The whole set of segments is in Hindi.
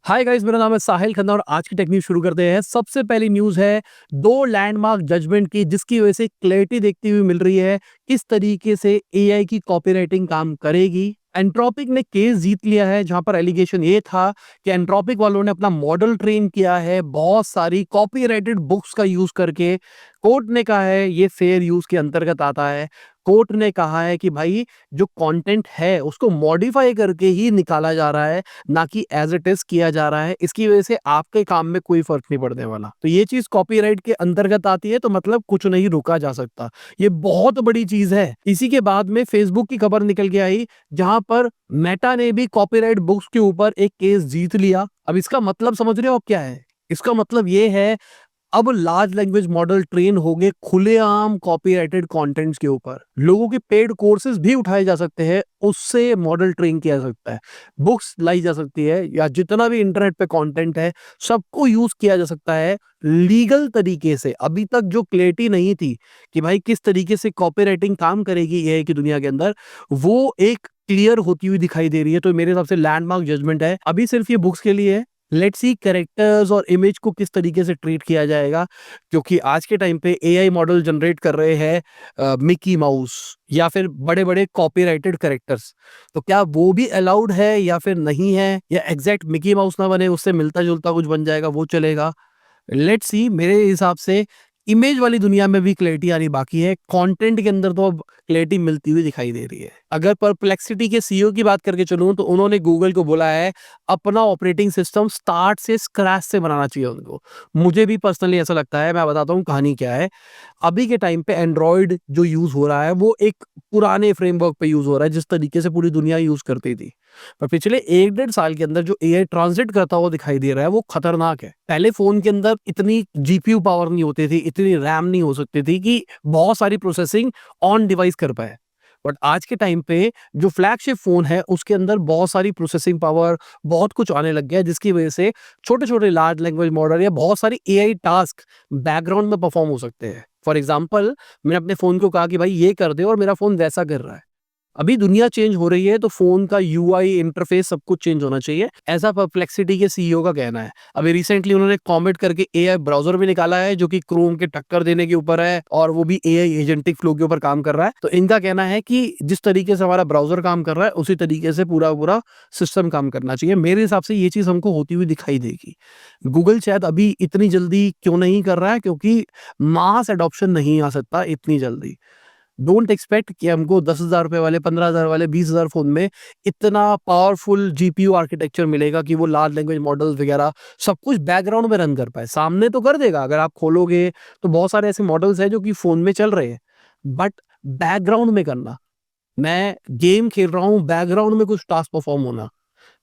हाय गाइस, मेरा नाम है साहिल खन्ना और आज की टेक न्यूज शुरू करते हैं। सबसे पहली न्यूज है दो लैंडमार्क जजमेंट की, जिसकी वजह से क्लैरिटी देखती हुई मिल रही है किस तरीके से एआई की कॉपीराइटिंग काम करेगी। एंट्रोपिक ने केस जीत लिया है, जहां पर एलिगेशन ये था कि एंट्रोपिक वालों ने अपना मॉडल ट्रेन किया है बहुत सारी कॉपीराइटेड बुक्स का यूज करके। कोर्ट ने कहा है ये फेयर यूज के अंतर्गत आता है। कोर्ट ने कहा है कि भाई जो कंटेंट है उसको मॉडिफाई करके ही निकाला जा रहा है, ना कि एज इट इज किया जा रहा है। इसकी वजह से आपके काम में कोई फर्क नहीं पड़ने वाला। तो ये चीज कॉपीराइट के अंतर्गत आती है, तो मतलब कुछ नहीं रोका जा सकता। ये बहुत बड़ी चीज है। इसी के बाद में फेसबुक की खबर निकल के आई, जहां पर मेटा ने भी कॉपीराइट बुक्स के ऊपर एक केस जीत लिया। अब इसका मतलब समझ रहे हो आप क्या है? इसका मतलब ये है, अब लार्ज लैंग्वेज मॉडल ट्रेन हो गए खुलेआम कॉपीराइटेड कंटेंट्स के ऊपर। लोगों के पेड कोर्सेज भी उठाए जा सकते हैं, उससे मॉडल ट्रेन किया जा सकता है, बुक्स लाई जा सकती है, या जितना भी इंटरनेट पे कंटेंट है सबको यूज किया जा सकता है लीगल तरीके से। अभी तक जो क्लैरिटी नहीं थी कि भाई किस तरीके से कॉपीराइटिंग काम करेगी एआई की दुनिया के अंदर, वो एक क्लियर होती हुई दिखाई दे रही है। तो मेरे हिसाब से लैंडमार्क जजमेंट है। अभी सिर्फ ये बुक्स के लिए है। लेट्स सी कैरेक्टर्स और इमेज को किस तरीके से ट्रीट किया जाएगा, क्योंकि आज के टाइम पे एआई मॉडल जनरेट कर रहे हैं मिकी माउस या फिर बड़े बड़े कॉपीराइटेड कैरेक्टर्स। तो क्या वो भी अलाउड है या फिर नहीं है, या एग्जैक्ट मिकी माउस ना बने, उससे मिलता जुलता कुछ बन जाएगा, वो चलेगा। Let's see. मेरे हिसाब से इमेज वाली दुनिया में भी क्लैरिटी आनी बाकी है, कंटेंट के अंदर तो अब क्लैरिटी मिलती हुई दिखाई दे रही है। अगर परप्लेक्सिटी के सीईओ की बात करके चलूं, तो उन्होंने गूगल को बोला है अपना ऑपरेटिंग सिस्टम स्टार्ट से स्क्रैच से बनाना चाहिए उनको। मुझे भी पर्सनली ऐसा लगता है। मैं बताता हूँ कहानी क्या है। अभी के टाइम पे एंड्रॉयड जो यूज हो रहा है वो एक पुराने फ्रेमवर्क पे यूज हो रहा है, जिस तरीके से पूरी दुनिया यूज करती थी। पर पिछले 1 डेढ़ साल के अंदर जो एआई ट्रांजिट करता हुआ दिखाई दे रहा है वो खतरनाक है। पहले फोन के अंदर इतनी जीपीयू पावर नहीं होती थी, इतनी रैम नहीं हो सकती थी कि बहुत सारी प्रोसेसिंग ऑन डिवाइस कर पाए। बट आज के टाइम पे जो फ्लैगशिप फोन है उसके अंदर बहुत सारी प्रोसेसिंग पावर, बहुत कुछ आने लग गया है, जिसकी वजह से छोटे छोटे लार्ज लैंग्वेज मॉडल या बहुत सारी एआई टास्क बैकग्राउंड में परफॉर्म हो सकते हैं। फॉर एग्जाम्पल, मैंने अपने फोन को कहा कि भाई ये कर दे, और मेरा फोन वैसा कर रहा है। अभी दुनिया चेंज हो रही है, तो फोन का यूआई इंटरफेस सब कुछ चेंज होना चाहिए, ऐसा परप्लेक्सिटी के सीईओ का कहना है। अभी रिसेंटली उन्होंने कमेंट करके एआई ब्राउजर भी निकाला है, जो कि क्रोम के टक्कर देने के ऊपर है, और वो भी एआई एजेंटिक फ्लो के ऊपर काम कर रहा है। तो इनका कहना है कि जिस तरीके से हमारा ब्राउजर काम कर रहा है उसी तरीके से पूरा पूरा सिस्टम काम करना चाहिए। मेरे हिसाब से ये चीज हमको होती हुई दिखाई देगी। गूगल शायद अभी इतनी जल्दी क्यों नहीं कर रहा है, क्योंकि मास एडॉप्शन नहीं आ सकता इतनी जल्दी। डोंट एक्सपेक्ट कि हमको 10,000 रुपए वाले, 15,000 वाले, 20,000 फोन में इतना पावरफुल जीपीयू आर्किटेक्चर मिलेगा कि वो लार्ज लैंग्वेज मॉडल्स वगैरह सब कुछ बैकग्राउंड में रन कर पाए। सामने तो कर देगा, अगर आप खोलोगे तो बहुत सारे ऐसे मॉडल्स हैं जो कि फोन में चल रहे हैं, बट बैकग्राउंड में करना। मैं गेम खेल रहा हूँ, बैकग्राउंड में कुछ टास्क परफॉर्म होना,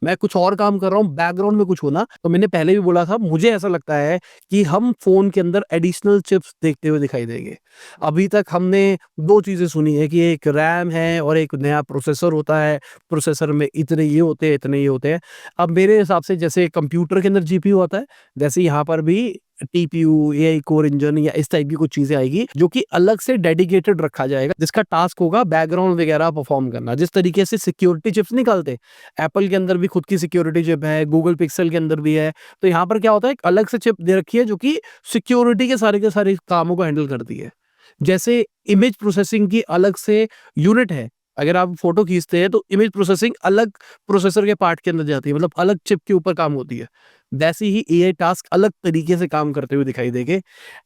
मैं कुछ और काम कर रहा हूँ, बैकग्राउंड में कुछ होना। तो मैंने पहले भी बोला था, मुझे ऐसा लगता है कि हम फोन के अंदर एडिशनल चिप्स देखते हुए दिखाई देंगे। अभी तक हमने दो चीजें सुनी है कि एक रैम है और एक नया प्रोसेसर होता है, प्रोसेसर में इतने ये होते हैं, इतने ये होते हैं। अब मेरे हिसाब से जैसे कंप्यूटर के अंदर जीपीयू होता है, वैसे यहाँ पर भी टीपीयू, एआई कोर इंजन या इस टाइप की कुछ चीजें आएगी, जो कि अलग से डेडिकेटेड रखा जाएगा, जिसका टास्क होगा बैकग्राउंड वगैरह परफॉर्म करना। जिस तरीके से सिक्योरिटी चिप्स निकालते, एप्पल के अंदर भी खुद की सिक्योरिटी चिप है, गूगल पिक्सल के अंदर भी है। तो यहाँ पर क्या होता है, एक अलग से चिप दे रखी है जो कि सिक्योरिटी के सारे कामों को हैंडल करती है। जैसे इमेज प्रोसेसिंग की अलग से यूनिट है, अगर आप फोटो खींचते हैं तो इमेज प्रोसेसिंग अलग प्रोसेसर के पार्ट के अंदर जाती है, मतलब अलग चिप के ऊपर काम होती है। वैसे ही एआई टास्क अलग तरीके से काम करते हुए दिखाई देंगे,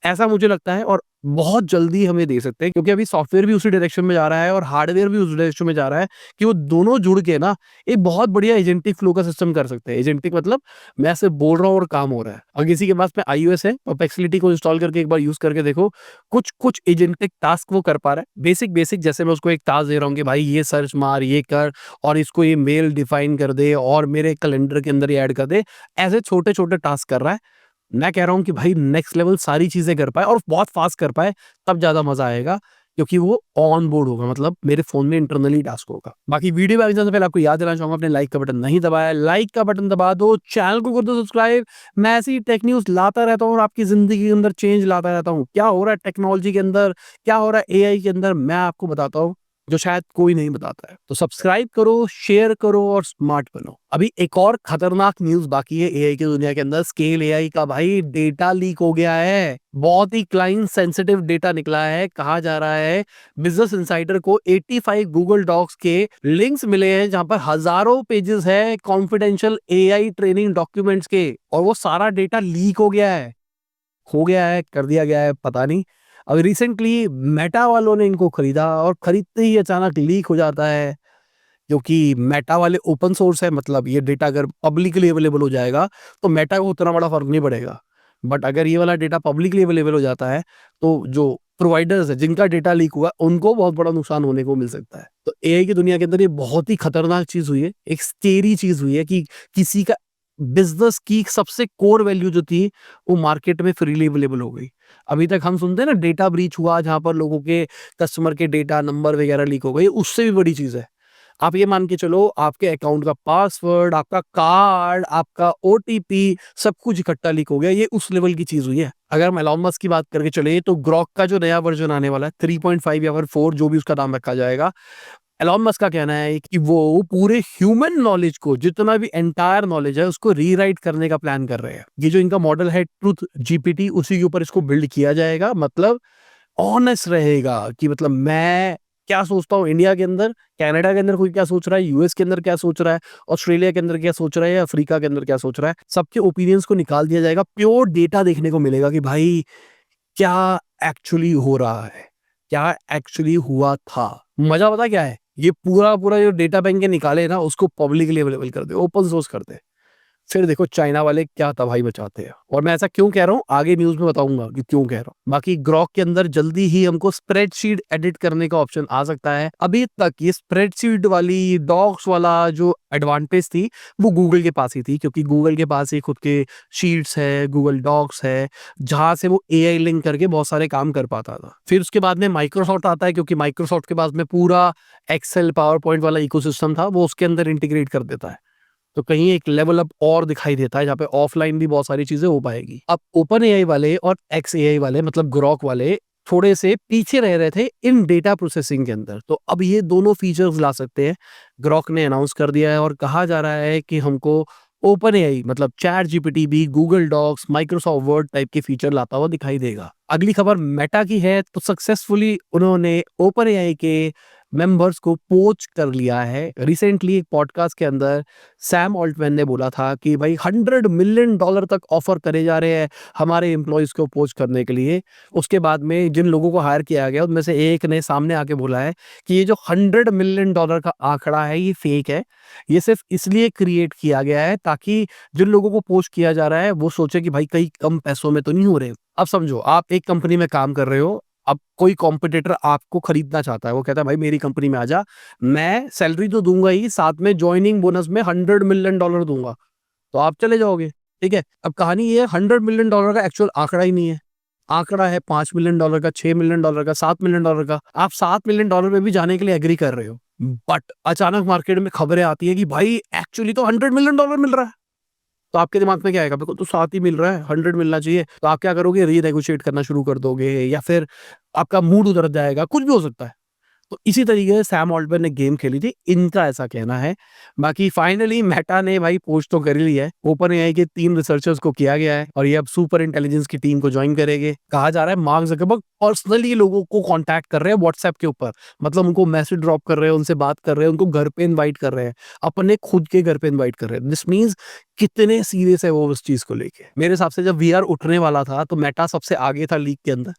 ऐसा मुझे लगता है। और बहुत जल्दी हम ये दे सकते हैं, क्योंकि अभी सॉफ्टवेयर भी उसी डायरेक्शन में जा रहा है और हार्डवेयर भी उस डायरेक्शन में जा रहा है, कि वो दोनों जुड़ के ना एक बहुत बढ़िया एजेंटिक फ्लो का सिस्टम कर सकते हैं। एजेंटिक मतलब मैं सिर्फ बोल रहा हूँ और काम हो रहा है। अगर किसी के पास में आईओएस है, परप्लेक्सिटी को इंस्टॉल करके एक बार यूज करके देखो, कुछ कुछ एजेंटिक टास्क वो कर पा रहा है। बेसिक बेसिक, जैसे मैं उसको एक टास्क दे रहा हूँ कि भाई ये सर्च मार, ये कर, और इसको ये मेल डिफाइन कर दे, और मेरे कैलेंडर के अंदर ये ऐड कर दे, ऐसे छोटे छोटे टास्क कर रहा है। मैं कह रहा हूँ कि भाई नेक्स्ट लेवल सारी चीजें कर पाए और बहुत फास्ट कर पाए, तब ज्यादा मजा आएगा, क्योंकि वो ऑन बोर्ड होगा, मतलब मेरे फोन में इंटरनली टास्क होगा। बाकी वीडियो में आगे जाने से पहले आपको याद दिलाना चाहूंगा, अपने लाइक का बटन नहीं दबाया, लाइक का बटन दबा दो, चैनल को कर दो सब्सक्राइब। मैं ऐसी टेक न्यूज लाता रहता हूँ और आपकी जिंदगी के अंदर चेंज लाता रहता हूँ। क्या हो रहा है टेक्नोलॉजी के अंदर, क्या हो रहा है एआई के अंदर, मैं आपको बताता हूँ। जो शायद कोई नहीं बताता है। तो सब्सक्राइब करो, शेयर करो और स्मार्ट बनो। अभी एक और खतरनाक न्यूज़ बाकी है एआई की दुनिया के अंदर। स्केल एआई का भाई डेटा लीक हो गया है। बहुत ही क्लाइंट सेंसिटिव डेटा निकला है। कहा जा रहा है बिजनेस इनसाइडर को 85 गूगल डॉक्स के लिंक्स मिले हैं जहां पर हजारों पेजेस है कॉन्फिडेंशियल एआई ट्रेनिंग डॉक्यूमेंट्स के, और वो सारा डेटा लीक हो गया है, कर दिया गया है, पता नहीं। अब रिसेंटली मेटा वालों ने इनको खरीदा और खरीदते ही अचानक लीक हो जाता है, क्योंकि मेटा वाले ओपन सोर्स है। मतलब ये डेटा अगर पब्लिकली अवेलेबल हो जाएगा तो मेटा को उतना बड़ा फर्क नहीं पड़ेगा। बट अगर ये वाला डेटा पब्लिकली अवेलेबल हो जाता है तो जो प्रोवाइडर्स है जिनका डेटा लीक हुआ उनको बहुत बड़ा नुकसान होने को मिल सकता है। तो एआई की दुनिया के अंदर ये बहुत ही खतरनाक चीज हुई है, एक स्केरी चीज हुई है कि किसी का बिजनेस की सबसे कोर वैल्यू जो थी वो मार्केट में फ्रीली अवेलेबल हो गई। अभी तक हम सुनते हैं ना डेटा ब्रीच हुआ जहां पर लोगों के कस्टमर के डेटा नंबर वगैरह लीक हो गए, उससे भी बड़ी चीज है। आप ये मान के चलो आपके अकाउंट का पासवर्ड, आपका कार्ड, आपका ओटीपी सब कुछ इकट्ठा लीक हो गया। ये उस लेवल की चीज हुई है। अगर हम एलोन मस्क की बात करके चले तो ग्रॉक का जो नया वर्जन आने वाला है 3.5 या फिर 4 जो भी उसका नाम रखा जाएगा, एलोन मस्क का कहना है कि वो पूरे ह्यूमन नॉलेज को, जितना भी एंटायर नॉलेज है उसको रीराइट करने का प्लान कर रहे हैं। ये जो इनका मॉडल है ट्रूथ जीपीटी, उसी के ऊपर इसको बिल्ड किया जाएगा। मतलब ऑनेस्ट रहेगा कि मतलब मैं क्या सोचता हूँ इंडिया के अंदर, कनाडा के अंदर कोई क्या सोच रहा है, यूएस के अंदर क्या सोच रहा है, ऑस्ट्रेलिया के अंदर क्या सोच रहा है, या अफ्रीका के अंदर क्या सोच रहा है, सबके ओपिनियंस को निकाल दिया जाएगा। प्योर डेटा देखने को मिलेगा कि भाई क्या एक्चुअली हो रहा है, क्या एक्चुअली हुआ था। मजा पता क्या है, ये पूरा पूरा जो डेटा बैंक के निकाले ना उसको पब्लिकली अवेलेबल कर दे, ओपन सोर्स कर दे। फिर देखो चाइना वाले क्या तबाही मचाते हैं। और मैं ऐसा क्यों कह रहा हूँ आगे न्यूज में बताऊंगा कि क्यों कह रहा हूँ। बाकी ग्रॉक के अंदर जल्दी ही हमको स्प्रेडशीट एडिट करने का ऑप्शन आ सकता है। अभी तक ये स्प्रेडशीट वाली डॉक्स वाला जो एडवांटेज थी वो गूगल के पास ही थी, क्योंकि गूगल के पास ही खुद के शीट्स है, गूगल डॉक्स है, जहां से वो एआई लिंक करके बहुत सारे काम कर पाता था। फिर उसके बाद में माइक्रोसॉफ्ट आता है, क्योंकि माइक्रोसॉफ्ट के पास में पूरा एक्सेल पावर पॉइंट वाला इकोसिस्टम था, वो उसके अंदर इंटीग्रेट कर देता है। तो कहीं एक लेवल अप और दिखाई देता है जहाँ पे ऑफलाइन भी बहुत सारी चीजें हो पाएगी। अब ओपन एआई वाले और एक्स एआई वाले मतलब ग्रॉक वाले थोड़े से पीछे रह रहे थे इन डेटा प्रोसेसिंग के अंदर, तो अब ये दोनों फीचर्स ला सकते हैं। ग्रॉक ने अनाउंस कर दिया है और कहा जा रहा है कि हमको ओपन एआई मतलब चैट जीपीटी भी Google Docs, Microsoft Word type के फीचर लाता हुआ दिखाई देगा। अगली खबर मेटा की है, तो सक्सेसफुली उन्होंने ओपन एआई के मेंबर्स को पोच कर लिया है। रिसेंटली एक पॉडकास्ट के अंदर सैम ऑल्टमैन ने बोला था कि भाई $100 मिलियन तक ऑफर करे जा रहे हैं हमारे एम्प्लॉयज को पोच करने के लिए। उसके बाद में जिन लोगों को हायर किया गया उनमें से एक ने सामने आके बोला है कि ये जो $100 मिलियन का आंकड़ा है ये फेक है, ये सिर्फ इसलिए क्रिएट किया गया है ताकि जिन लोगों को पोच किया जा रहा है वो सोचे कि भाई कहीं कम पैसों में तो नहीं हो रहे। अब समझो आप एक कंपनी में काम कर रहे हो, अब कोई कॉम्पिटिटर आपको खरीदना चाहता है, वो कहता है भाई मेरी कंपनी में आ जा, मैं सैलरी तो दूंगा ही, साथ में ज्वाइनिंग बोनस में $100 मिलियन दूंगा, तो आप चले जाओगे। ठीक है, अब कहानी ये है $100 मिलियन का एक्चुअल आंकड़ा ही नहीं है। आंकड़ा है $5 मिलियन का, $6 मिलियन का, $7 मिलियन का। आप $7 मिलियन में भी जाने के लिए एग्री कर रहे हो, बट अचानक मार्केट में खबरें आती है कि भाई एक्चुअली तो $100 मिलियन मिल रहा है। तो आपके दिमाग में क्या आएगा, बिल्कुल तो 7 ही मिल रहा है, 100 मिलना चाहिए। तो आप क्या करोगे, रीनेगोशिएट करना शुरू कर दोगे, या फिर आपका मूड उधर जाएगा, कुछ भी हो सकता है। तो इसी तरीके से सैम ऑल्टमैन ने गेम खेली थी, इनका ऐसा कहना है। बाकी फाइनली मेटा ने भाई पोस्ट तो कर ही लिया है। ओपन एआई के 3 रिसर्चर्स को किया गया है और ये अब सुपर इंटेलिजेंस की टीम को ज्वाइन करेंगे। कहा जा रहा है मार्क जकरबर्ग पर्सनली लोगों को कांटेक्ट कर रहे हैं व्हाट्सएप के ऊपर, मतलब उनको मैसेज ड्रॉप कर रहे हैं, उनसे बात कर रहे हैं, उनको घर पे इनवाइट कर रहे हैं, अपने खुद के घर पे इनवाइट कर रहे हैं। दिस मींस कितने सीरियस है वो उस चीज को लेके। मेरे हिसाब से जब वीआर उठने वाला था तो मेटा सबसे आगे था लीग के अंदर।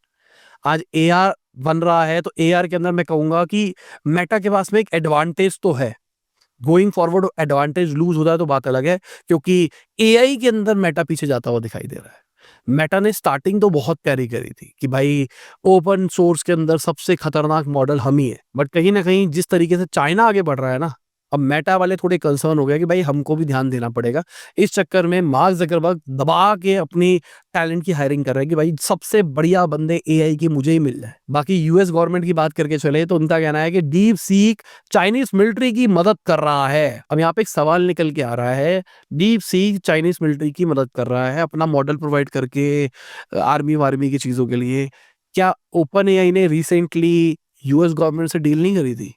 आज एआर बन रहा है तो एआर के अंदर मैं कहूंगा कि मेटा के पास में एक एडवांटेज तो है। गोइंग फॉरवर्ड एडवांटेज लूज होता है तो बात अलग है, क्योंकि एआई के अंदर मेटा पीछे जाता हुआ दिखाई दे रहा है। मेटा ने स्टार्टिंग तो बहुत प्यारी करी थी कि भाई ओपन सोर्स के अंदर सबसे खतरनाक मॉडल हम ही है, बट कहीं ना कहीं जिस तरीके से चाइना आगे बढ़ रहा है ना, अब मेटा वाले थोड़े कंसर्न हो गया कि भाई हमको भी ध्यान देना पड़ेगा। इस चक्कर में मार्क जकरबर्ग दबा के अपनी टैलेंट की हायरिंग कर रहे हैं कि भाई सबसे बढ़िया बंदे एआई की मुझे ही मिल जाए। बाकी यूएस गवर्नमेंट की बात करके चले तो उनका कहना है कि डीप सीक चाइनीज मिलिट्री की मदद कर रहा है। अब यहाँ पे एक सवाल निकल के आ रहा है, डीप सीक चाइनीज मिलिट्री की मदद कर रहा है अपना मॉडल प्रोवाइड करके आर्मी वार्मी की चीजों के लिए। क्या ओपन एआई ने रिसेंटली यूएस गवर्नमेंट से डील नहीं करी थी?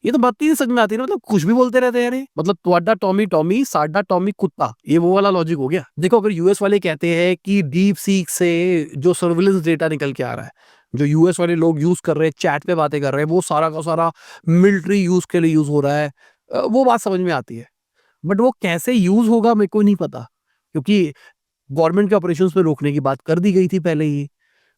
ये तो बात ही नहीं समझ में आती ना, मतलब कुछ भी बोलते रहते हैं यार ये। मतलब ਤੁਹਾਡਾ टॉमी टॉमी साडा टॉमी कुत्ता, ये वो वाला लॉजिक हो गया। देखो अगर यूएस वाले कहते हैं कि डीप सीक से जो सर्विलेंस डेटा निकल के आ रहा है, जो यूएस वाले लोग यूज कर रहे हैं, चैट पे बातें कर रहे हैं, वो सारा का सारा मिलिट्री यूज के लिए यूज हो रहा है, वो बात समझ में आती है। बट वो कैसे यूज होगा मेरे को नहीं पता, क्योंकि गवर्नमेंट के ऑपरेशंस पे रोकने की बात कर दी गई थी पहले ही।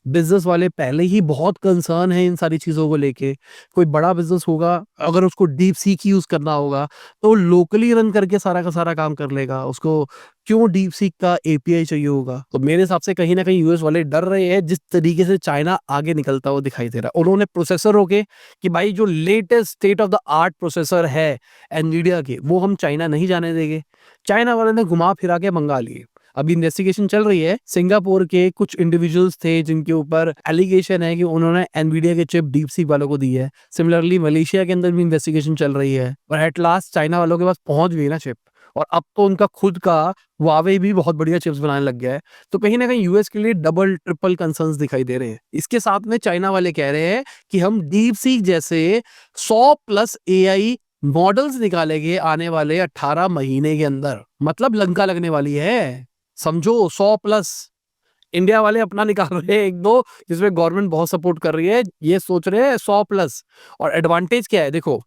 बिज़नेस वाले पहले ही बहुत कंसर्न है इन सारी चीज़ों को लेके। कोई बड़ा बिज़नेस होगा, अगर उसको डीप सीक यूज़ करना होगा, तो लोकली रन करके सारा का सारा काम कर लेगा। उसको क्यों डीप सीक का एपीआई चाहिए होगा? तो मेरे हिसाब से कहीं न कहीं यूएस वाले डर रहे हैं, जिस तरीके से चाइना आगे निकलता हुआ दिखाई दे रहा है। उन्होंने प्रोसेसरों के कि भाई जो latest state of the art processor है एनवीडिया के, वो हम चाइना नहीं जाने देंगे। चाइना वाले ने घुमा-फिरा के मँगा लिए। अभी इन्वेस्टिगेशन चल रही है। सिंगापुर के कुछ इंडिविजुअल्स थे जिनके ऊपर एलिगेशन है कि उन्होंने एनवीडिया के चिप डीपसीक वालों को दी है। सिमिलरली मलेशिया के अंदर भी इन्वेस्टिगेशन चल रही है और एट लास्ट चाइना वालों के पास पहुंच गई ना चिप, और अब तो उनका खुद का हुआवे भी बहुत बढ़िया चिप्स बनाने लग गया है। तो कहीं ना कहीं यूएस के लिए डबल ट्रिपल कंसर्न्स दिखाई दे रहे हैं। इसके साथ में चाइना वाले कह रहे हैं कि हम डीपसीक जैसे 100+ एआई मॉडल्स निकालेंगे आने वाले 18 महीने के अंदर। मतलब लंका लगने वाली है, समझो 100+। इंडिया वाले अपना निकाल रहे हैं 1-2 जिसमें गवर्नमेंट बहुत सपोर्ट कर रही है, ये सोच रहे हैं 100+। और एडवांटेज क्या है देखो,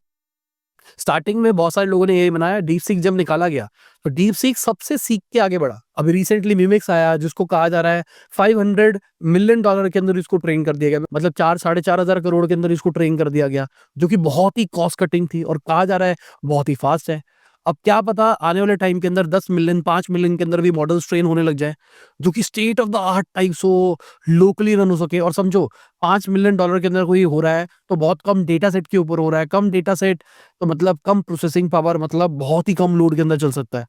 स्टार्टिंग में बहुत सारे लोगों ने यही बनाया, डीप सीक जब निकाला गया तो डीप सीक सबसे सीख के आगे बढ़ा। अभी रिसेंटली मिमिक्स आया जिसको कहा जा रहा है $500 मिलियन के अंदर इसको ट्रेन कर दिया गया, मतलब 4-4.5 हज़ार करोड़ के अंदर इसको ट्रेन कर दिया गया, जो कि बहुत ही कॉस्ट कटिंग थी और कहा जा रहा है बहुत ही फास्ट है। अब क्या पता आने वाले टाइम के अंदर 10 मिलियन 5 मिलियन के अंदर भी मॉडल्स ट्रेन होने लग जाए, जो कि state of the art types हो, लोकली रन हो सके। और समझो $5 मिलियन के अंदर कोई हो रहा है तो बहुत कम डेटा सेट के ऊपर हो रहा है। कम डेटा सेट तो मतलब कम प्रोसेसिंग पावर, मतलब बहुत ही कम लोड के अंदर चल सकता है।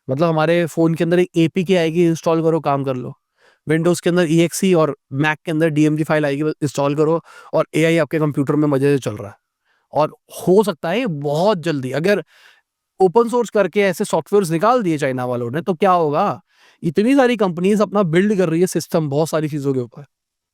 मतलब हमारे फ़ोन के अंदर एक एपीके आएगी, इंस्टॉल करो, काम कर लो। विंडोज़ के अंदर ईएक्सई और मैक के अंदर डीएमजी फाइल आएगी, बस इंस्टॉल करो और एआई आपके कंप्यूटर में मज़े से चल रहा है। और हो सकता है बहुत जल्दी, अगर ओपन सोर्स करके ऐसे सॉफ्टवेयर्स निकाल दिए चाइना वालों ने, तो क्या होगा? इतनी सारी कंपनीज़ अपना बिल्ड कर रही है सिस्टम बहुत सारी चीज़ों के ऊपर।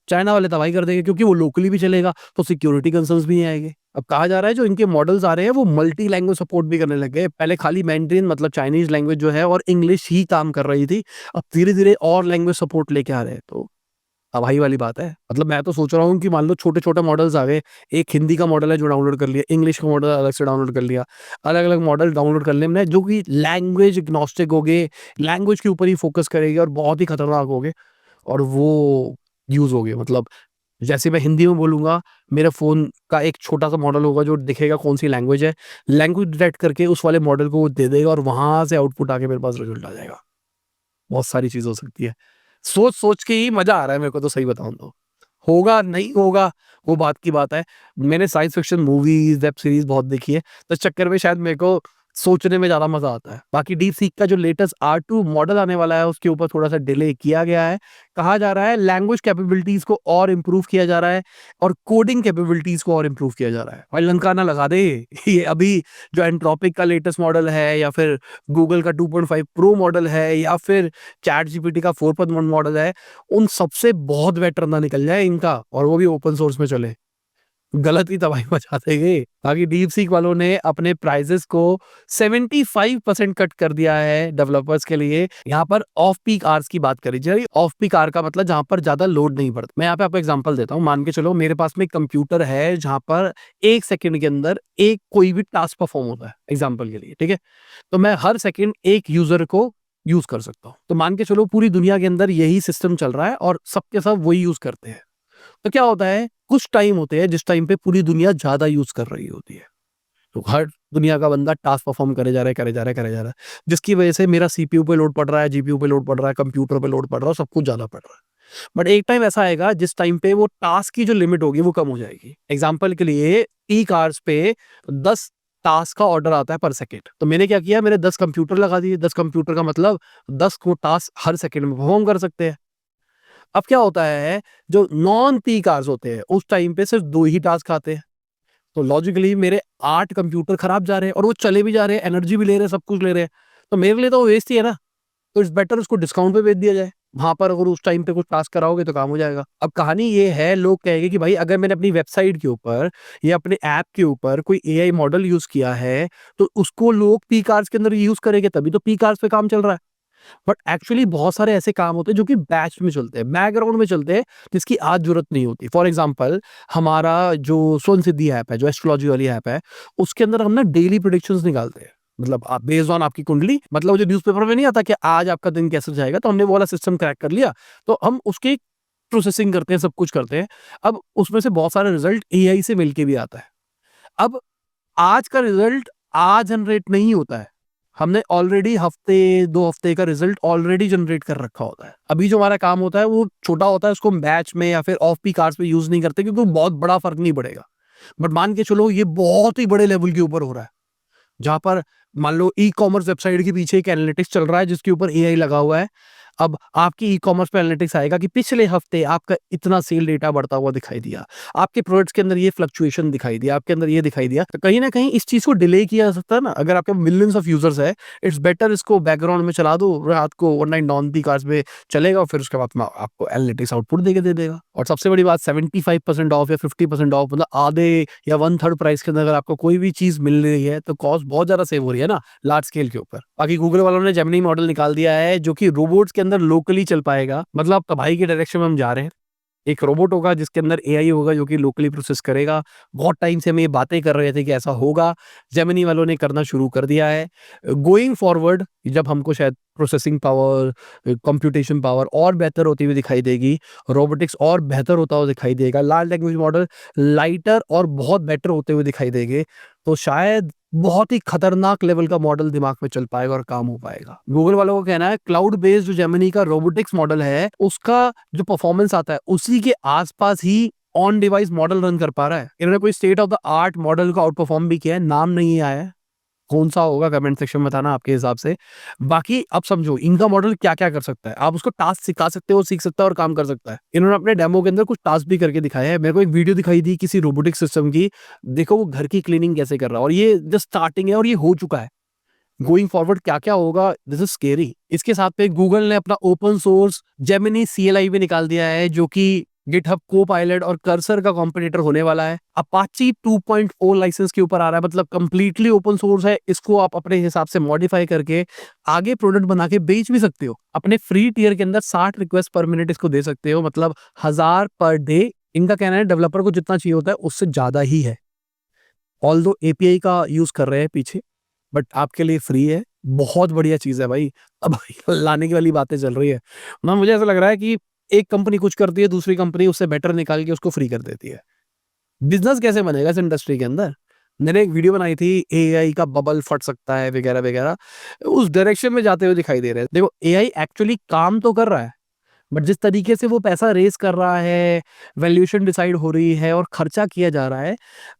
चाइना वाले तबाही कर देंगे क्योंकि वो लोकली भी चलेगा, तो सिक्योरिटी कंसर्न्स भी नहीं आएँगे। अब कहा जा रहा है जो इनके मॉडल्स आ रहे हैं वो मल्टी लैंग्वेज सपोर्ट भी करने लग गए। पहले खाली मैंड्रिन मतलब चाइनीज़ लैंग्वेज जो है और इंग्लिश ही काम कर रही थी। अब धीरे-धीरे और लैंग्वेज सपोर्ट लेके आ रहे हैं, तो तबाही वाली बात है। मतलब मैं तो सोच रहा हूँ कि मान लो छोटे-छोटे मॉडल्स आ गए, एक हिंदी का मॉडल है जो डाउनलोड कर लिया, इंग्लिश का मॉडल अलग से डाउनलोड कर लिया, अलग-अलग मॉडल डाउनलोड कर लेने जो कि लैंग्वेज एग्नोस्टिक हो गए, लैंग्वेज के ऊपर ही फोकस करेंगे और बहुत ही खतरनाक हो गए और वो यूज़ हो गए। मतलब जैसे मैं हिंदी में बोलूँगा, मेरे फ़ोन का एक छोटा-सा मॉडल होगा जो दिखेगा कौन-सी लैंग्वेज है, लैंग्वेज डिटेक्ट करके उस वाले मॉडल को वो दे देगा और वहाँ से आउटपुट आके मेरे पास रिज़ल्ट आ जाएगा। बहुत सारी चीज़ हो सकती है। सोच-सोच के ही मज़ा आ रहा है मेरे को तो, सही बताऊँ तो। होगा, नहीं होगा, वो बात की बात है। मैंने science fiction movies, web series बहुत देखी है, तो इस चक्कर में शायद मेरे को सोचने में ज़्यादा मज़ा आता है। बाकी डीपसीक का जो लेटेस्ट R2 मॉडल आने वाला है, उसके ऊपर थोड़ा-सा डिले किया गया है। कहा जा रहा है लैंग्वेज कैपेबिलिटीज़ को और इम्प्रूव किया जा रहा है और कोडिंग कैपेबिलिटीज़ को और इम्प्रूव किया जा रहा है। भाई लंका ना लगा दे। ये अभी जो एंट्रोपिक का लेटेस्ट मॉडल है या फिर गूगल का 2.5 प्रो मॉडल है या फिर चैटजीपीटी का 4.1 मॉडल है, उन सबसे बहुत बेटर ना निकल जाए इनका और वो भी ओपन सोर्स में चले। गलत ही तबाही मचा देंगे। बाकी डीपसीक वालों ने अपने प्राइसेस को 75% कट कर दिया है डेवलपर्स के लिए। यहाँ पर ऑफ पीक आवर्स की बात करी जाए। ऑफ पीक आवर का मतलब जहाँ पर ज़्यादा लोड नहीं पड़ता। मैं यहाँ पे आपको एग्जांपल देता हूँ। मान के चलो मेरे पास में एक कंप्यूटर है जहाँ पर 1 सेकंड के अंदर एक कोई भी टास्क परफॉर्म होता है, एग्जांपल के लिए, ठीक है? तो मैं हर सेकंड एक यूज़र को यूज़ कर सकता हूँ। तो मान के चलो पूरी दुनिया के अंदर यही सिस्टम चल रहा है और सबके सब वही यूज़ करते हैं। तो क्या होता है, कुछ टाइम होते हैं जिस टाइम पे पूरी दुनिया ज़्यादा यूज़ कर रही होती है। तो हर दुनिया का बंदा टास्क परफ़ॉर्म करे जा रहा है, करे जा रहा है, करे जा रहा है। जिसकी वजह से मेरा सीपीयू पे लोड पड़ रहा है, जीपीयू पे लोड पड़ रहा है, कंप्यूटर पे लोड पड़ रहा है, सब कुछ ज़्यादा पड़ रहा है। बट एक टाइम ऐसा आएगा जिस टाइम पे वो टास्क की जो लिमिट होगी वो कम हो जाएगी। एग्ज़ाम्पल के लिए पीक आवर्स पे 10 टास्क का ऑर्डर आता है पर सेकंड। तो मैंने क्या किया, मैंने 10 कंप्यूटर लगा दिए। 10 कंप्यूटर का मतलब 10 को टास्क हर सेकंड में परफ़ॉर्म कर सकते हैं। अब क्या होता है, जो नॉन पीक आवर्स होते हैं उस टाइम पे सिर्फ 2 ही टास्क आते हैं। तो लॉजिकली मेरे 8 कंप्यूटर खराब जा रहे हैं और वो चले भी जा रहे हैं, एनर्जी भी ले रहे हैं, सब कुछ ले रहे हैं। तो मेरे लिए तो वो वेस्ट ही है ना। तो इट्स बेटर उसको डिस्काउंट पे बेच दिया जाए। वहां पर अगर उस टाइम पे कुछ टास्क कराओगे तो काम हो जाएगा। अब कहानी ये है, लोग कहेंगे कि भाई अगर मैंने अपनी वेबसाइट के ऊपर या अपने ऐप के ऊपर कोई एआई मॉडल यूज किया है तो उसको लोग पी कार्स के अंदर यूज करेंगे, तभी तो पी कार्स पे काम चल रहा है। बट एक्चुअली बहुत सारे ऐसे काम होते हैं जो कि बैच में चलते हैं, बैकग्राउंड में चलते हैं, जिसकी आज जरूरत नहीं होती। फॉर एग्जाम्पल, हमारा जो सोन सिद्धि ऐप है, जो एस्ट्रोलॉजी वाली ऐप है, उसके अंदर हम ना डेली प्रिडिक्शंस निकालते हैं। मतलब आप बेस्ड ऑन आपकी कुंडली, मतलब वो जो न्यूज़पेपर में नहीं आता कि आज आपका दिन कैसे जाएगा, तो हमने वो वाला सिस्टम क्रैक कर लिया, तो हम उसकी प्रोसेसिंग करते हैं, सब कुछ करते हैं। अब उसमें से बहुत सारे रिजल्ट एआई से मिलके भी आता है। अब आज का रिजल्ट आज जनरेट नहीं होता है, हमने ऑलरेडी हफ्ते 2 हफ्ते का रिजल्ट ऑलरेडी जनरेट कर रखा होता है। अभी जो हमारा काम होता है वो छोटा होता है, उसको हम बैच में या फिर ऑफ पीक आवर्स में यूज नहीं करते क्योंकि बहुत बड़ा फर्क नहीं पड़ेगा। बट मान के चलो ये बहुत ही बड़े लेवल के ऊपर हो रहा है, जहां पर मान लो ई कॉमर्स वेबसाइट के पीछे एक एनालिटिक्स चल रहा है जिसके ऊपर एआई लगा हुआ है। अब आपकी ई कॉमर्स पे एनालिटिक्स आएगा कि पिछले हफ्ते आपका इतना सेल डेटा बढ़ता हुआ दिखाई दिया, आपके प्रोडक्ट्स के अंदर ये फ्लक्चुएशन दिखाई दिया, आपके अंदर ये दिखाई दिया, तो कहीं ना कहीं इस चीज को डिले किया जा सकता है ना। अगर आपके मिलियंस ऑफ यूजर्स है, इट्स बेटर इसको बैकग्राउंड में चला दो, रात को ओवरनाइट नॉन पीक आवर्स में चलेगा, और फिर उसके बाद में आपको एनालिटिक्स आउटपुट देके दे देगा। और सबसे बड़ी बात, 75% ऑफ या 50% ऑफ, मतलब आधे या 1/3 प्राइस के अंदर अगर आपको कोई भी चीज मिल रही है तो कॉस्ट बहुत ज्यादा सेव हो रही है ना, लार्ज स्केल के ऊपर। बाकी गूगल वालों ने जेमिनी मॉडल निकाल दिया है जो कि रोबोट्स के अंदर लोकली चल पाएगा, मतलब तबाही के डायरेक्शन में हम जा रहे हैं। एक रोबोट होगा जिसके अंदर एआई होगा जो कि लोकली प्रोसेस करेगा। बहुत टाइम से हम ये बातें कर रहे थे कि ऐसा होगा, जेमिनी वालों ने करना शुरू कर दिया है। गोइंग फॉरवर्ड जब हमको शायद प्रोसेसिंग पावर, कंप्यूटेशन पावर और बेहतर होती हुई दिखाई देगी, रोबोटिक्स और बेहतर होता हुआ दिखाई देगा, लार्ज लैंग्वेज मॉडल लाइटर और बहुत बेटर होते हुए दिखाई देंगे, तो शायद बहुत ही खतरनाक लेवल का मॉडल दिमाग में चल पाएगा और काम हो पाएगा। गूगल वालों को कहना है क्लाउड बेस्ड जो जेमिनी का रोबोटिक्स मॉडल है उसका जो परफॉर्मेंस आता है उसी के आसपास ही ऑन डिवाइस मॉडल रन कर पा रहा है। इन्होंने कोई state of the art model को आउट परफॉर्म भी किया है, नाम नहीं आया है, कौन सा होगा कमेंट सेक्शन में बताना आपके हिसाब से। बाकी अब समझो इनका मॉडल क्या क्या कर सकता है, आप उसको टास्क सिखा सकते हो, सीख सकता है और काम कर सकता है। इन्होंने अपने डेमो के अंदर कुछ टास्क भी करके दिखाया है। मेरे को एक वीडियो दिखाई थी किसी रोबोटिक सिस्टम की, देखो वो घर की क्लीनिंग कैसे कर रहा है, और ये जस्ट स्टार्टिंग है और ये हो चुका है। गोइंग फॉरवर्ड क्या क्या होगा, दिस इज स्केरी। इसके साथ पे गूगल ने अपना ओपन सोर्स जेमिनी सीएलआई भी निकाल दिया है जो कि गिटहब को-पायलट और कर्सर का कॉम्पिटिटर होने वाला है। अपाची 2.0 लाइसेंस के ऊपर आ रहा है, मतलब कंप्लीटली ओपन सोर्स है। इसको आप अपने हिसाब से मॉडिफाई करके आगे प्रोडक्ट बना के बेच भी सकते हो। अपने फ्री टियर के अंदर 60 रिक्वेस्ट पर मिनट इसको दे सकते हो, मतलब 1000 पर डे। इनका कहना है डेवलपर को जितना चाहिए होता है उससे ज्यादा ही है। ऑल्दो एपीआई का यूज कर रहे हैं पीछे, बट आपके लिए फ्री है। बहुत बढ़िया चीज है भाई। अब लाने की वाली बातें चल रही है ना, मुझे ऐसा लग रहा है कि एक कंपनी कुछ करती है, दूसरी कंपनी उससे बेटर निकाल के उसको फ्री कर देती है। बिजनेस कैसे बनेगा इस इंडस्ट्री के अंदर। मैंने एक वीडियो बनाई थी, एआई का बबल फट सकता है वगैरह वगैरह, उस डायरेक्शन में जाते हुए दिखाई दे रहे हैं। देखो एआई एक्चुअली काम तो कर रहा है, बट जिस तरीके से वो पैसा रेस कर रहा है, वैल्यूएशन डिसाइड हो रही है और खर्चा किया जा रहा है,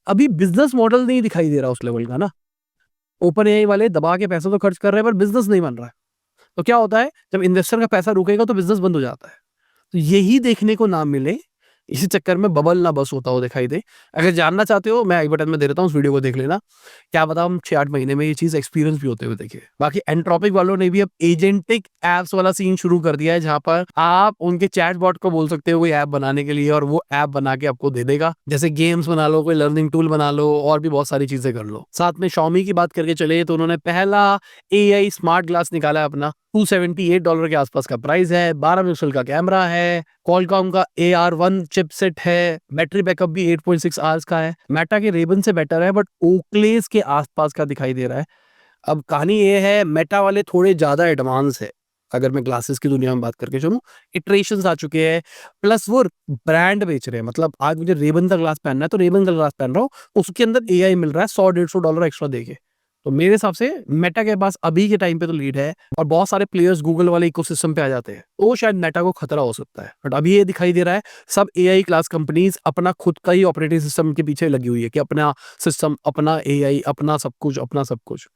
अभी बिजनेस मॉडल नहीं दिखाई दे रहा उस लेवल का ना। ओपन एआई वाले दबा के पैसा तो खर्च कर रहे हैं पर बिजनेस नहीं बन रहा है। तो क्या होता है, जब इन्वेस्टर का पैसा रुकेगा तो बिजनेस बंद हो जाता है। तो यही देखने को ना मिले, इसी चक्कर में बबल ना बस होता हो दिखाई दे। अगर जानना चाहते हो मैं आई बटन में दे देता हूँ, उस वीडियो को देख लेना। क्या पता हम 6-8 महीने में ये चीज एक्सपीरियंस भी होते हुए देखे। बाकी एंट्रोपिक वालों ने भी अब एजेंटिक एप्स वाला सीन शुरू कर दिया है, जहां पर आप उनके चैटबॉट को बोल सकते हो कोई ऐप बनाने के लिए और वो ऐप बना के आपको दे देगा। जैसे गेम्स बना लो, कोई लर्निंग टूल बना लो, और भी बहुत सारी चीजें कर लो। साथ में Xiaomi की बात करके चले तो उन्होंने पहला एआई स्मार्ट ग्लास निकाला है अपना। $278 के आसपास का प्राइस है, 12 पिक्सल का कैमरा है, Qualcomm का AR1 चिपसेट है, बैटरी बैकअप भी 8.6 आवर्स का है। मेटा के रेबन से बेटर है, बट ओक्लेस के आसपास का दिखाई दे रहा है। अब कहानी ये है, मेटा वाले थोड़े ज्यादा एडवांस है। अगर मैं ग्लासेस की दुनिया में बात करके चलूं, इटरेशंस आ चुके हैं, प्लस वो ब्रांड बेच रहे हैं। मतलब आज मुझे रेबन का ग्लास पहनना है तो रेबन का ग्लास पहन रहा हूँ, उसके अंदर एआई मिल रहा है $100-150 एक्स्ट्रा देके। तो मेरे हिसाब से मेटा के पास अभी के टाइम पे तो लीड है, और बहुत सारे प्लेयर्स गूगल वाले इकोसिस्टम पे आ जाते हैं, तो शायद मेटा को खतरा हो सकता है। बट अभी ये दिखाई दे रहा है सब एआई क्लास कंपनीज अपना खुद का ही ऑपरेटिंग सिस्टम के पीछे लगी हुई है कि अपना सिस्टम, अपना एआई, अपना सब कुछ, अपना सब कुछ।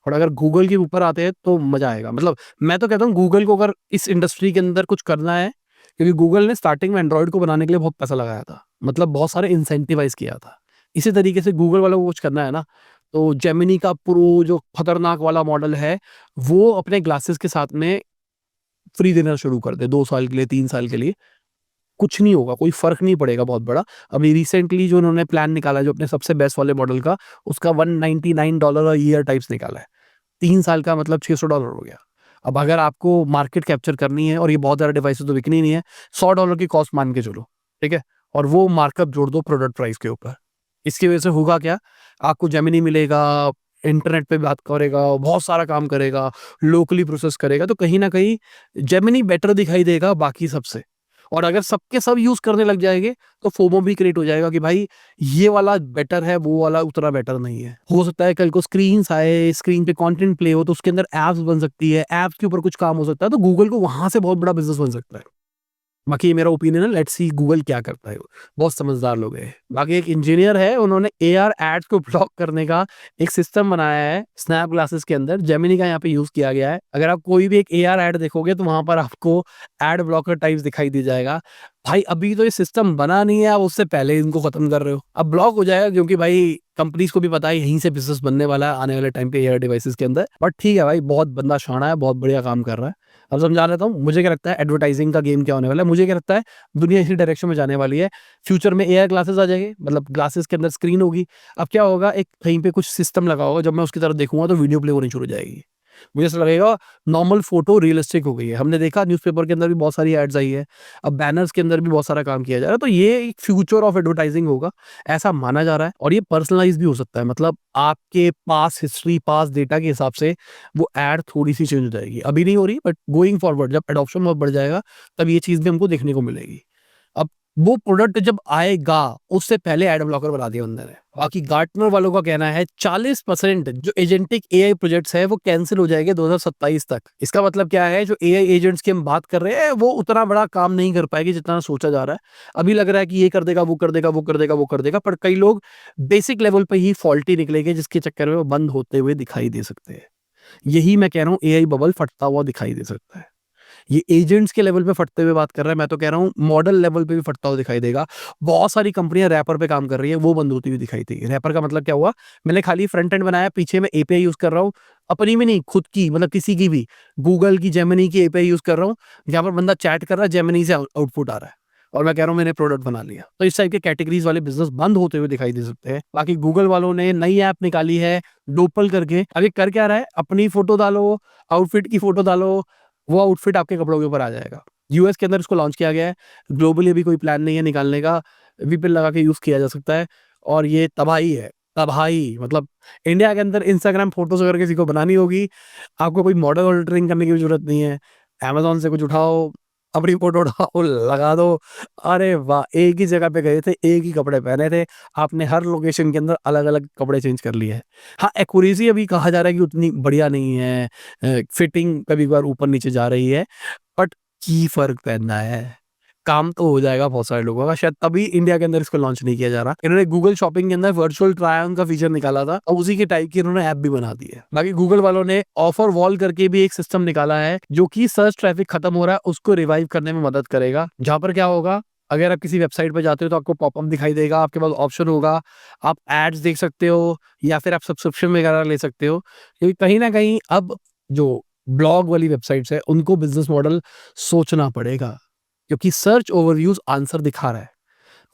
और अगर गूगल के ऊपर आते हैं तो मजा आएगा। मतलब मैं तो कहता हूँ गूगल को अगर इस इंडस्ट्री के अंदर कुछ करना है, क्योंकि गूगल ने स्टार्टिंग में एंड्रॉइड को बनाने के लिए बहुत पैसा लगाया था, मतलब बहुत सारे इंसेंटिवाइज किया था। इसी तरीके से गूगल वालों को कुछ करना है ना, तो जेमिनी का प्रो जो खतरनाक वाला मॉडल है वो अपने ग्लासेस के साथ में फ्री देना शुरू कर दे 2 साल के लिए, 3 साल के लिए, कुछ नहीं होगा, कोई फ़र्क नहीं पड़ेगा बहुत बड़ा। अभी रिसेंटली जो उन्होंने प्लान निकाला जो अपने सबसे बेस्ट वाले मॉडल का, उसका $199 अ ईयर टाइप्स निकाला है। 3 साल का मतलब $600 हो गया। अब अगर आपको मार्केट कैप्चर करनी है और ये बहुत ज़्यादा डिवाइसेज़ तो बिकनी नहीं है, $100 की कॉस्ट मान के चलो, ठीक है? और वो मार्कअप जोड़ दो प्रोडक्ट प्राइस के ऊपर। इसकी वजह से होगा क्या? आपको जेमिनी मिलेगा, इंटरनेट पे बात करेगा, बहुत सारा काम करेगा, लोकली प्रोसेस करेगा, तो कहीं न कहीं जेमिनी बेटर दिखाई देगा बाकी सबसे। और अगर सबके सब यूज़ करने लग जाएँगे, तो फोमो भी क्रिएट हो जाएगा कि भाई ये वाला बेटर है, वो वाला उतना बेटर नहीं है। हो सकता है कल को स्क्रीन्स आए, स्क्रीन पे कंटेंट प्ले हो तो उसके अंदर ऐप्स बन सकती है, ऐप्स के ऊपर कुछ काम हो सकता है, तो गूगल को वहाँ से बहुत बड़ा बिज़नेस बन सकता है। बाकी ये मेरा ओपिनियन है, लेट्स सी गूगल क्या करता है। बहुत समझदार लोग हैं। बाकी एक इंजीनियर है, उन्होंने एआर एड्स को ब्लॉक करने का एक सिस्टम बनाया है स्नैप ग्लासेस के अंदर, जेमिनी का यहाँ पे यूज़ किया गया है। अगर आप कोई भी एक एआर एड देखोगे तो वहाँ पर आपको एड ब्लॉकर टाइप्स दिखाई दे जाएगा। भाई अभी तो ये सिस्टम बना नहीं है, आप उससे पहले इनको खत्म कर रहे हो। अब ब्लॉक हो जाएगा क्योंकि भाई कंपनीज़ को भी पता है यहीं से बिज़नेस बनने वाला है आने वाले टाइम पे एआर डिवाइसेज़ के अंदर। बट ठीक है भाई, बहुत बंदा शाना है, बहुत बढ़िया काम कर रहा है। अब समझा देता हूँ, मुझे क्या लगता है एडवर्टाइजिंग का गेम क्या होने वाला है, मुझे क्या लगता है दुनिया इसी डायरेक्शन में जाने वाली है। फ्यूचर में एआर ग्लासेस आ जाएंगे, मतलब ग्लासेस के अंदर स्क्रीन होगी। अब क्या होगा, एक कहीं पे कुछ सिस्टम लगा होगा, जब मैं उसकी तरफ देखूंगा तो वीडियो प्ले होनी शुरू हो जाएगी। मुझे ऐसा लगेगा नॉर्मल फोटो रियलिस्टिक हो गई है। हमने देखा न्यूज़पेपर के अंदर भी बहुत सारी एड्स आई है, अब बैनर्स के अंदर भी बहुत सारा काम किया जा रहा है, तो ये एक फ्यूचर ऑफ एडवर्टाइजिंग होगा, ऐसा माना जा रहा है। और ये पर्सनलाइज भी हो सकता है, मतलब आपके पास हिस्ट्री, पास डेटा के हिसाब से वो एड थोड़ी सी चेंज हो जाएगी। अभी नहीं हो रही, बट गोइंग फॉरवर्ड जब एडॉप्शन बहुत बढ़ जाएगा, तब ये चीज़ भी हमको देखने को मिलेगी। अब वो प्रोडक्ट जब आएगा, उससे पहले एड ब्लॉकर बना दिया बंदे ने। बाकी गार्टनर वालों का कहना है 40% जो एजेंटिक एआई प्रोजेक्ट्स है वो कैंसिल हो जाएंगे 2027 तक। इसका मतलब क्या है, जो एआई एजेंट्स की हम बात कर रहे हैं वो उतना बड़ा काम नहीं कर पाएगी जितना सोचा जा रहा है। अभी लग रहा है कि ये कर देगा, वो कर देगा, वो कर देगा, वो कर देगा, पर कई लोग बेसिक लेवल पे ही फॉल्टी निकलेंगे, जिसके चक्कर में वो बंद होते हुए दिखाई दे सकते हैं। यही मैं कह रहा हूँ, एआई बबल फटता हुआ दिखाई दे सकता है। ये एजेंट्स के लेवल पे फटते हुए बात कर रहा है, मैं तो कह रहा हूँ मॉडल लेवल पे भी फटता हुआ दिखाई देगा। बहुत सारी कंपनियां रैपर पे काम कर रही है, वो बंद होती हुई दिखाई देगी। रैपर का मतलब क्या हुआ, मैंने खाली फ्रंट एंड बनाया, पीछे मैं एपीआई यूज कर रहा हूँ, अपनी में नहीं खुद की, मतलब किसी की भी, गूगल की, जेमिनी की एपीआई यूज कर रहा हूँ, जहाँ पर बंदा चैट कर रहा है, जेमिनी से आउटपुट आ रहा है और मैं कह रहा हूँ मैंने प्रोडक्ट बना लिया। तो इस टाइप के कैटेगरीज वाले बिजनेस बंद होते हुए दिखाई दे सकते हैं। बाकी गूगल वालों ने नई ऐप निकाली है डोपल करके। अब ये कर क्या रहा है, अपनी फोटो डालो, आउटफिट की फोटो डालो, वो आउटफिट आपके कपड़ों के ऊपर आ जाएगा। यूएस के अंदर इसको लॉन्च किया गया है, ग्लोबली अभी कोई प्लान नहीं है निकालने का। वीपीएन लगा के यूज़ किया जा सकता है और ये तबाही है, तबाही। मतलब इंडिया के अंदर इंस्टाग्राम फोटोज़ अगर किसी को बनानी होगी, आपको कोई मॉडल ऑल्टरिंग करने की भी ज़रूरत नहीं है। अमेज़न से कुछ उठाओ, अपनी फोटो उठाओ, लगा दो। अरे वाह! एक ही जगह पे गए थे, एक ही कपड़े पहने थे, आपने हर लोकेशन के अंदर अलग-अलग कपड़े चेंज कर लिए हैं। हाँ, एक्यूरेसी अभी कहा जा रहा है कि उतनी बढ़िया नहीं है, फिटिंग कभी-कभार ऊपर-नीचे जा रही है, बट की फ़र्क पड़ना है। काम तो हो जाएगा बहुत सारे लोगों का, शायद तभी इंडिया के अंदर इसको लॉन्च नहीं किया जा रहा। इन्होंने गूगल शॉपिंग के अंदर वर्चुअल ट्राई ऑन का फीचर निकाला था और उसी के टाइप की इन्होंने ऐप भी बना दी है। बाकी गूगल वालों ने ऑफर वॉल करके भी एक सिस्टम निकाला है, जो कि सर्च ट्रैफिक खत्म हो रहा है उसको रिवाइव करने में मदद करेगा। जहाँ पर क्या होगा, अगर आप किसी वेबसाइट पे जाते हो तो आपको पॉपअप दिखाई देगा, आपके पास ऑप्शन होगा, आप एड्स देख सकते हो या फिर आप सब्सक्रिप्शन वगैरह ले सकते हो। क्योंकि कहीं न कहीं अब जो ब्लॉग वाली वेबसाइट्स है, उनको बिज़नेस मॉडल सोचना पड़ेगा। क्योंकि सर्च ओवरव्यूज़ आंसर दिखा रहा है।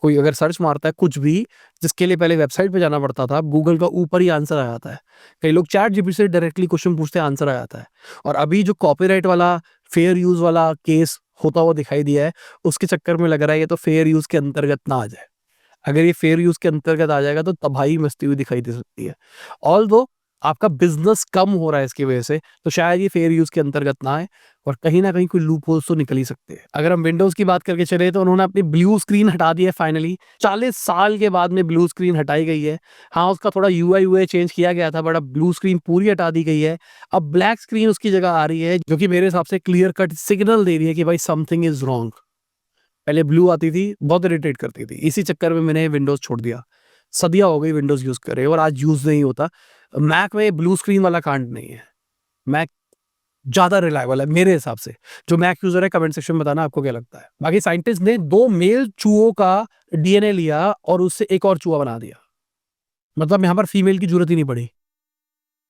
कोई अगर सर्च मारता है कुछ भी, जिसके लिए पहले वेबसाइट पे जाना पड़ता था, गूगल का ऊपर ही आंसर आ जाता है। कई लोग चैट जीपीटी से डायरेक्टली क्वेश्चन पूछते हैं, आंसर आ जाता है। और अभी जो कॉपीराइट वाला, फेयर यूज़ वाला केस होता हुआ दिखाई दिया है, उसके चक्कर में लग रहा है ये तो फेयर यूज़ के अंतर्गत ना आ जाए। अगर ये फेयर यूज़ के अंतर्गत आ जाएगा तो तबाही मचती हुई दिखाई दे सकती है। ऑल्दो आपका बिज़नेस कम हो रहा है इसकी वजह से, तो शायद ये फेयर यूज़ के अंतर्गत ना आए और कहीं न कहीं कोई लूप होल्स तो निकल ही सकते हैं। अगर हम विंडोज़ की बात करके चले तो उन्होंने अपनी ब्लू स्क्रीन हटा दी है फाइनली। 40 साल के बाद में ब्लू स्क्रीन हटाई गई है। हाँ, उसका थोड़ा यूआई यूए चेंज किया गया था, बट अब ब्लू स्क्रीन पूरी हटा दी गई है। अब ब्लैक स्क्रीन उसकी जगह आ रही है, जो कि मेरे हिसाब से क्लियर कट सिग्नल दे रही है कि भाई समथिंग इज़ रॉन्ग। पहले ब्लू आती थी, बहुत इरिटेट करती थी। इसी चक्कर में मैंने विंडोज़ छोड़ दिया। सदियाँ हो गई विंडोज़ यूज़ करे और आज यूज़ नहीं होता। मैक में ब्लू स्क्रीन वाला कांड नहीं है। मैक ज़्यादा रिलायबल है मेरे हिसाब से। जो मैक यूज़र है कमेंट सेक्शन में बताना आपको क्या लगता है। बाकी साइंटिस्ट ने 2 मेल चूहों का डीएनए लिया और उससे एक और चूहा बना दिया। मतलब यहाँ पर फीमेल की ज़रूरत ही नहीं पड़ी।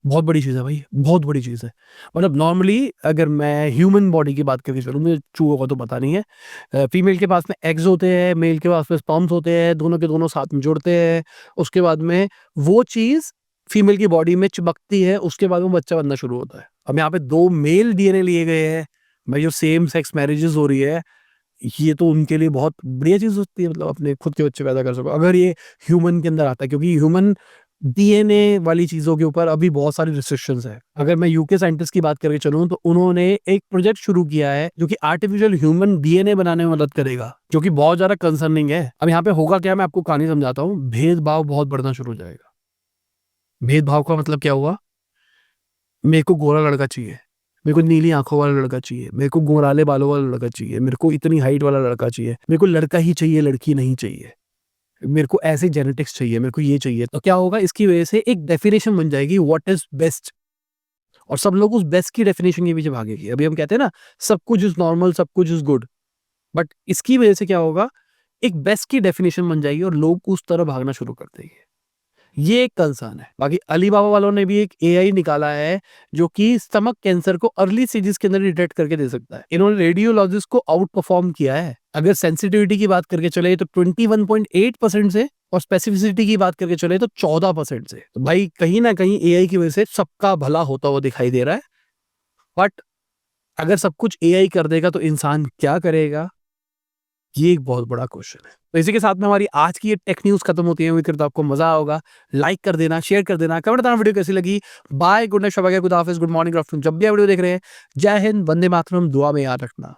बहुत बड़ी चीज़ है भाई, बहुत बड़ी चीज़ है। मतलब नॉर्मली अगर मैं ह्यूमन बॉडी की बात करके चलूँ, मुझे चूहों का तो पता नहीं है। फीमेल के पास में एग्स होते हैं, मेल के पास में स्पर्म्स होते हैं, दोनों के दोनों साथ में जुड़ते हैं। उसके बाद में वो चीज़ फीमेल की बॉडी में चिपकती है, उसके बाद में बच्चा बनना शुरू होता है। अब यहाँ पे 2 मेल डीएनए लिए गए हैं, भाई जो सेम सेक्स मैरिजेज़ हो रही है, ये तो उनके लिए बहुत बढ़िया चीज़ होती है, मतलब अपने खुद के बच्चे पैदा कर सको। अगर ये ह्यूमन के अंदर आता है, क्योंकि ह्यूमन डीएनए वाली चीज़ों के ऊपर अभी बहुत सारी रिस्ट्रिक्शंस हैं। अगर मैं यूके साइंटिस्ट की बात करके चलूँ, तो उन्होंने एक प्रोजेक्ट शुरू किया है जो कि आर्टिफिशियल ह्यूमन डीएनए बनाने में मदद करेगा, जो कि बहुत ज़्यादा कंसर्निंग है। अब यहाँ पे होगा क्या, मैं आपको कहानी समझाता हूँ। भेदभाव बहुत बढ़ना शुरू हो जाएगा। भेदभाव का मतलब क्या हुआ? मेरे को गोरा लड़का चाहिए, मेरे को नीली आँखों वाला लड़का चाहिए, मेरे को गोराले बालों वाला लड़का चाहिए, मेरे को इतनी हाइट वाला लड़का चाहिए, मेरे को लड़का ही चाहिए, लड़की नहीं चाहिए। मेरे को ऐसे जेनेटिक्स चाहिए, मेरे को ये चाहिए। तो क्या होगा, इसकी वजह से एक डेफिनेशन बन जाएगी व्हाट इज़ बेस्ट, और सब लोग उस बेस्ट की डेफिनेशन के पीछे भागेंगे। अभी हम कहते हैं ना, सब कुछ इज़ नॉर्मल, सब कुछ इज़ गुड। बट इसकी वजह से क्या होगा, एक बेस्ट की डेफिनेशन बन जाएगी और लोग उस तरफ भागना शुरू कर देंगे। ये एक कंसर्न है। बाकी अलीबाबा वालों ने भी एक एआई निकाला है जो कि स्टमक कैंसर को अर्ली स्टेजेस के अंदर डिटेक्ट करके दे सकता है। इन्होंने रेडियोलॉजिस्ट को आउट परफॉर्म किया है। अगर सेंसिटिविटी की बात करके चले तो 21.8% से, और स्पेसिफिसिटी की बात करके चले तो 14% से। तो भाई कहीं ना कहीं एआई की वजह से सबका भला होता हुआ दिखाई दे रहा है। बट अगर सब कुछ एआई कर देगा तो इंसान क्या करेगा, ये एक बहुत बड़ा क्वेश्चन है। तो इसी के साथ में हमारी आज की ये टेक न्यूज़ खत्म होती है। उम्मीद करता हूँ आपको मजा आया होगा। लाइक कर देना, शेयर कर देना, कमेंट बताना वीडियो कैसी लगी। बाय, गुड नाइट, शब, खुदा हाफिज़, गुड मॉर्निंग, गुड आफ्टरनून, जब भी आप वीडियो देख रहे हैं। जय हिंद, वंदे मातरम, दुआ में याद रखना।